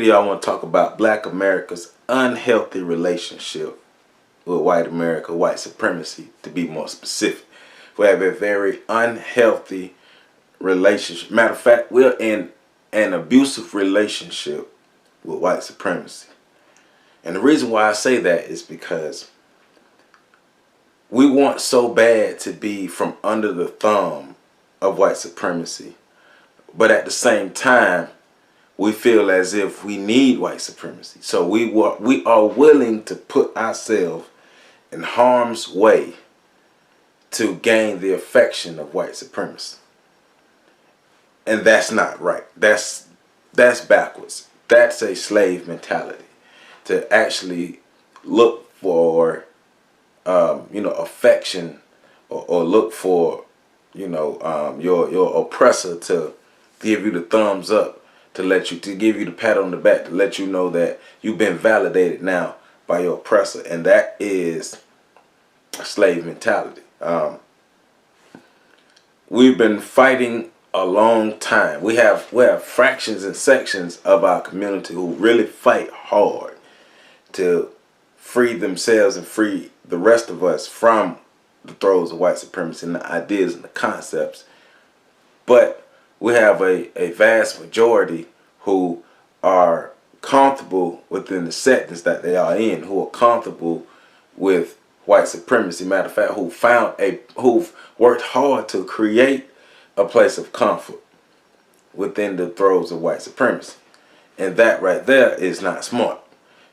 video, I want to talk about Black America's unhealthy relationship with white America, white supremacy, to be more specific. We have a very unhealthy relationship. Matter of fact, we're in an abusive relationship with white supremacy. And the reason why I say that is because we want so bad to be from under the thumb of white supremacy. But at the same time, we feel as if we need white supremacy. So we are willing to put ourselves in harm's way to gain the affection of white supremacy. And that's not right. That's backwards. That's a slave mentality. To actually look for affection, or look for your oppressor to give you the thumbs up, to give you the pat on the back, to let you know that you've been validated now by your oppressor. And that is a slave mentality. We've been fighting a long time. We have fractions and sections of our community who really fight hard to free themselves and free the rest of us from the throes of white supremacy and the ideas and the concepts. But we have a vast majority who are comfortable within the settings that they are in, who are comfortable with white supremacy. Matter of fact, who've worked hard to create a place of comfort within the throes of white supremacy. And that right there is not smart,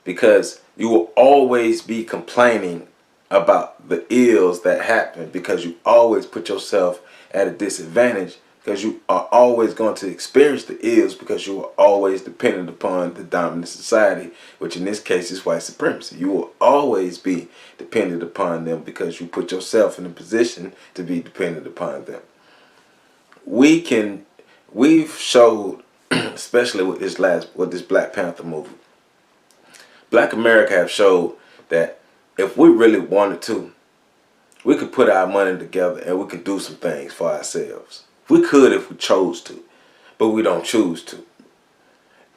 because you will always be complaining about the ills that happen, because you always put yourself at a disadvantage, because you are always going to experience the ills, because you are always dependent upon the dominant society, which in this case is white supremacy. You will always be dependent upon them because you put yourself in a position to be dependent upon them. We've showed, especially with this Black Panther movie, Black America have showed that if we really wanted to, we could put our money together and we could do some things for ourselves. We could if we chose to, but we don't choose to.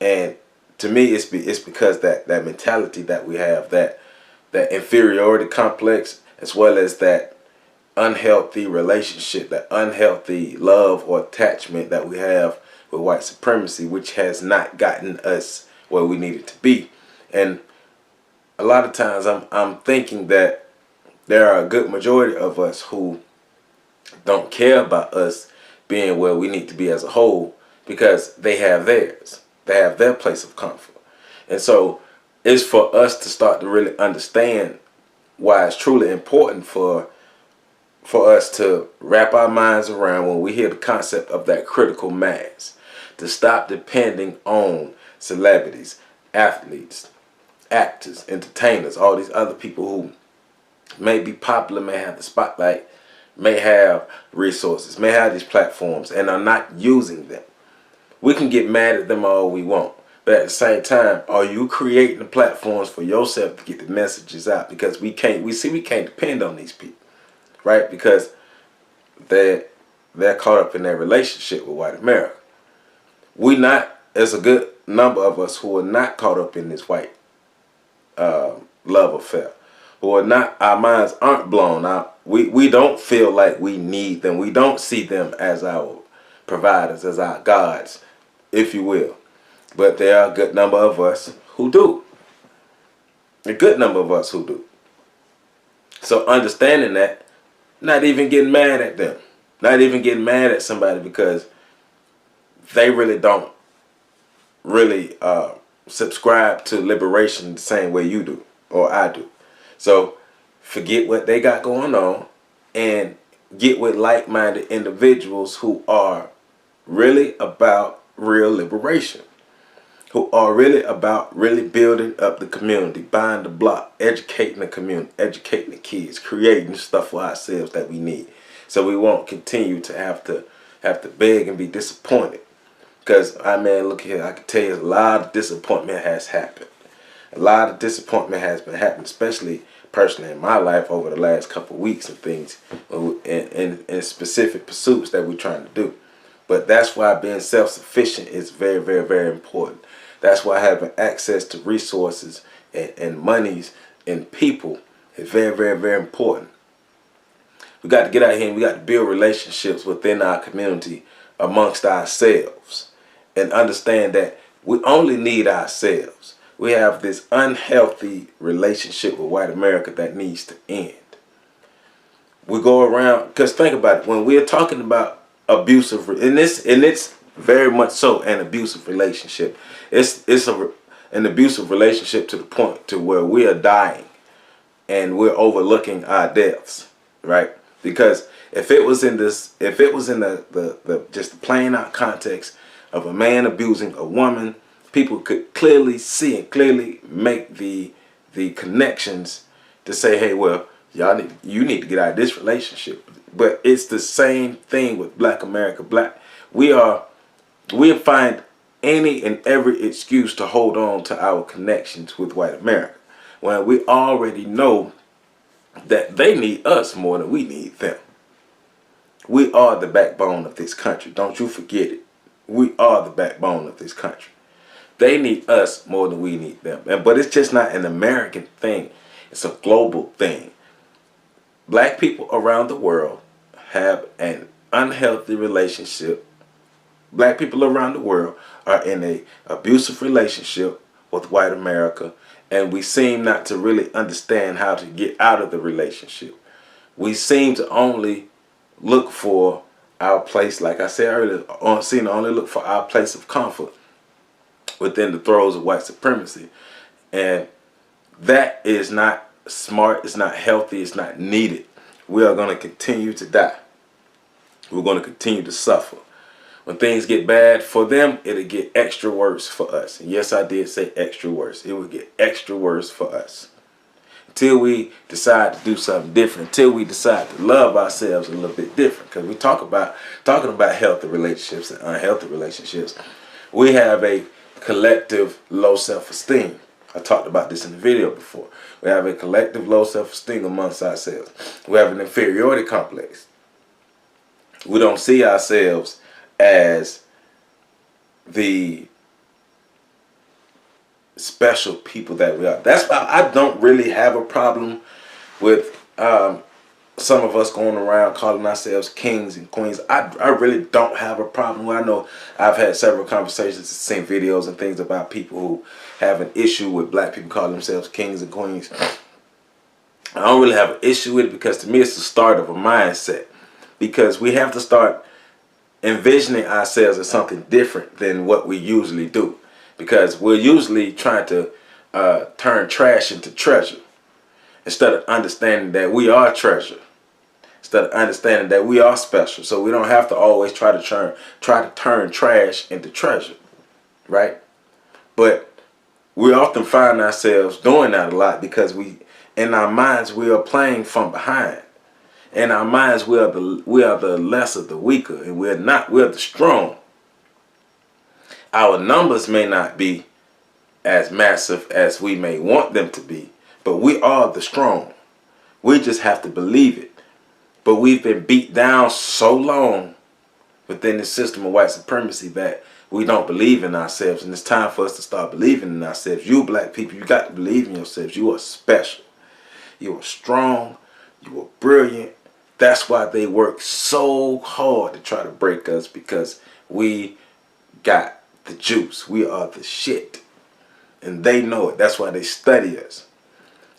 And to me, it's because that mentality that we have, that inferiority complex, as well as that unhealthy relationship, that unhealthy love or attachment that we have with white supremacy, which has not gotten us where we needed to be. And a lot of times I'm thinking that there are a good majority of us who don't care about us being where we need to be as a whole, because they have theirs. They have their place of comfort. And so it's for us to start to really understand why it's truly important for us to wrap our minds around when we hear the concept of that critical mass, to stop depending on celebrities, athletes, actors, entertainers, all these other people who may be popular, may have the spotlight, may have resources, may have these platforms, and are not using them. We can get mad at them all we want, but at the same time, are you creating the platforms for yourself to get the messages out? Because we can't depend on these people, right? Because they're caught up in their relationship with white America. There's a good number of us who are not caught up in this white love affair, who are not, our minds aren't blown out. We don't feel like we need them. We don't see them as our providers, as our gods, if you will. But there are a good number of us who do. A good number of us who do. So understanding that, not even getting mad at them. Not even getting mad at somebody because they really don't subscribe to liberation the same way you do or I do. So forget what they got going on and get with like-minded individuals who are really about real liberation, who are really about building up the community, buying the block, educating the community, educating the kids, creating stuff for ourselves that we need, so we won't continue to have to beg and be disappointed. Because, look here, I can tell you a lot of disappointment has happened. A lot of disappointment has been happening, especially personally in my life over the last couple of weeks and things, in specific pursuits that we're trying to do. But that's why being self-sufficient is very, very, very important. That's why having access to resources and monies and people is very, very, very important. We got to get out here and we got to build relationships within our community amongst ourselves and understand that we only need ourselves. We have this unhealthy relationship with white America that needs to end. We go around, because think about it, when we're talking about abusive, and it's very much so an abusive relationship. It's an abusive relationship to the point to where we are dying and we're overlooking our deaths, right? Because if it was in the just the plain out context of a man abusing a woman, people could clearly see and clearly make the connections to say, hey, well, you need to get out of this relationship. But it's the same thing with Black America. We find any and every excuse to hold on to our connections with white America, when we already know that they need us more than we need them. We are the backbone of this country. Don't you forget it. We are the backbone of this country. They need us more than we need them. But it's just not an American thing. It's a global thing. Black people around the world have an unhealthy relationship. Black people around the world are in an abusive relationship with white America, and we seem not to really understand how to get out of the relationship. We seem to only look for our place, like I said earlier, seem to only look for our place of comfort within the throes of white supremacy. And that is not smart, it's not healthy, it's not needed. We are going to continue to die. We're going to continue to suffer. When things get bad for them, it'll get extra worse for us. And yes, I did say extra worse. It will get extra worse for us. Until we decide to do something different, until we decide to love ourselves a little bit different. Because we talking about healthy relationships and unhealthy relationships. We have a collective low self-esteem. I talked about this in the video before. We have a collective low self-esteem amongst ourselves. We have an inferiority complex. We don't see ourselves as the special people that we are. That's why I don't really have a problem with some of us going around calling ourselves kings and queens. I really don't have a problem. I know I've had several conversations and seen videos and things about people who have an issue with black people calling themselves kings and queens. I don't really have an issue with it, because to me it's the start of a mindset. Because we have to start envisioning ourselves as something different than what we usually do. Because we're usually trying to turn trash into treasure, instead of understanding that we are treasure, instead of understanding that we are special. So we don't have to always try to turn trash into treasure, right? But we often find ourselves doing that a lot, because in our minds we are playing from behind. In our minds we are the lesser, the weaker, and we're the strong. Our numbers may not be as massive as we may want them to be, but we are the strong. We just have to believe it. But we've been beat down so long within the system of white supremacy that we don't believe in ourselves. And it's time for us to start believing in ourselves. You black people, you got to believe in yourselves. You are special. You are strong. You are brilliant. That's why they work so hard to try to break us, because we got the juice. We are the shit. And they know it. That's why they study us.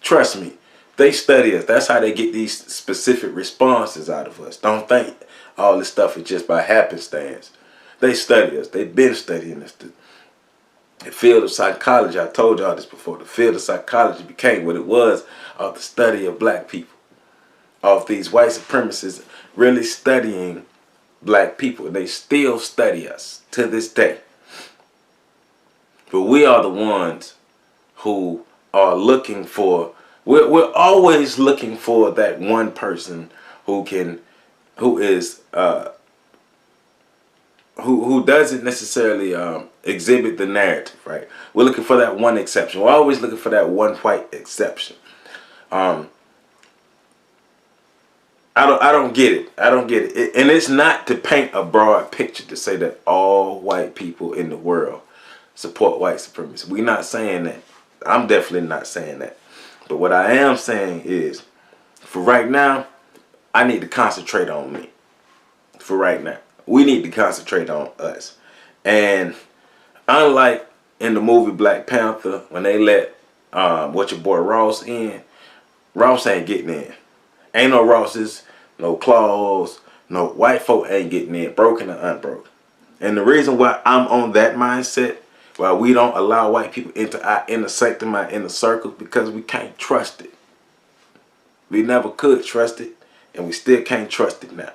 Trust me, they study us. That's how they get these specific responses out of us. Don't think all this stuff is just by happenstance. They study us. They've been studying us. The field of psychology, I told y'all this before, the field of psychology became what it was of the study of black people. Of these white supremacists really studying black people. And they still study us to this day. But we are the ones who are looking for, we're always looking for that one person who doesn't necessarily exhibit the narrative, right? We're looking for that one exception. We're always looking for that one white exception. I don't get it. I don't get it. And it's not to paint a broad picture to say that all white people in the world support white supremacy. We're not saying that. I'm definitely not saying that. But what I am saying is, for right now, I need to concentrate on me. For right now, we need to concentrate on us. And unlike in the movie Black Panther, when they let what your boy Ross in, Ross ain't getting in. Ain't no Rosses, no Claws, no white folk ain't getting in, broken or unbroken. And the reason why I'm on that mindset, why we don't allow white people into our inner sanctum, our inner circle, because we can't trust it. We never could trust it, and we still can't trust it now.